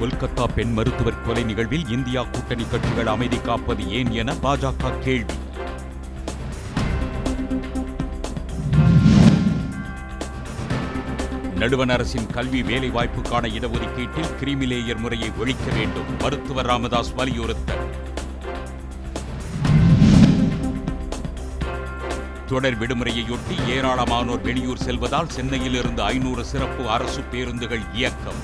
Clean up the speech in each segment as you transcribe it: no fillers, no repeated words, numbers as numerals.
கொல்கத்தா பெண் மருத்துவர் கொலை நிகழ்வில் இந்தியா கூட்டணி கட்சிகள் அமைதி காப்பது ஏன் என பாஜக கேள்வி. நடுவண் அரசின் கல்வி வேலைவாய்ப்புக்கான இடஒதுக்கீட்டில் கிரீமிலேயர் முறையை ஒழிக்க வேண்டும், மருத்துவர் ராமதாஸ் வலியுறுத்தல். தொடர் விடுமுறையொட்டி ஏராளமானோர் வெளியூர் செல்வதால் சென்னையில் இருந்து 500 சிறப்பு அரசு பேருந்துகள் இயக்கம்.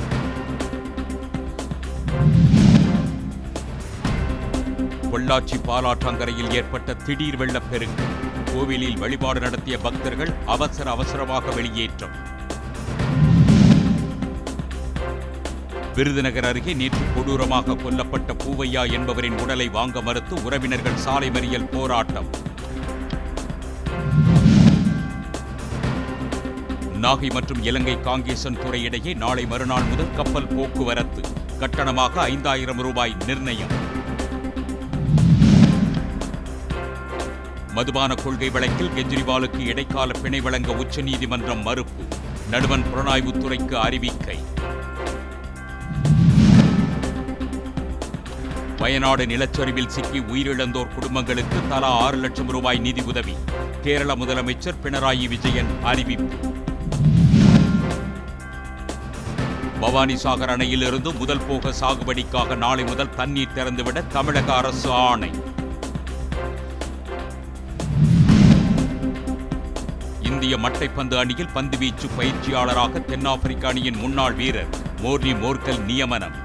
பொள்ளாச்சி பாலாற்றங்கரையில் ஏற்பட்ட திடீர் வெள்ளப்பெருக்கு. கோவிலில் வழிபாடு நடத்திய பக்தர்கள் அவசரமாக வெளியேற்றம். விருதுநகர் அருகே நேற்று கொடூரமாக கொல்லப்பட்ட பூவையா என்பவரின் உடலை வாங்க மறுத்து உறவினர்கள் சாலை மறியல் போராட்டம். நாகை மற்றும் இலங்கை காங்கேசன்துறை இடையே நாளை மறுநாள் முதல் கப்பல் போக்குவரத்து. கட்டணமாக 5000 ரூபாய் நிர்ணயம். மதுபான கொள்கை வழக்கில் கெஜ்ரிவாலுக்கு இடைக்கால பிணை வழங்க உச்சநீதிமன்றம் மறுப்பு. நடுவண் புலனாய்வுத்துறைக்கு அறிவிக்கை. வயநாடு நிலச்சரிவில் சிக்கி உயிரிழந்தோர் குடும்பங்களுக்கு தலா 6 லட்சம் ரூபாய் நிதி உதவி. கேரள முதலமைச்சர் பினராயி விஜயன் அறிவிப்பு. பவானிசாகர் அணையிலிருந்து முதல் போக சாகுபடிக்காக நாளை முதல் தண்ணீர் திறந்துவிட தமிழக அரசு ஆணை. இந்திய மட்டைப்பந்து அணியில் பந்துவீச்சு பயிற்சியாளராக தென்னாப்பிரிக்க அணியின் முன்னாள் வீரர் மோர்னி மோர்கல் நியமனம்.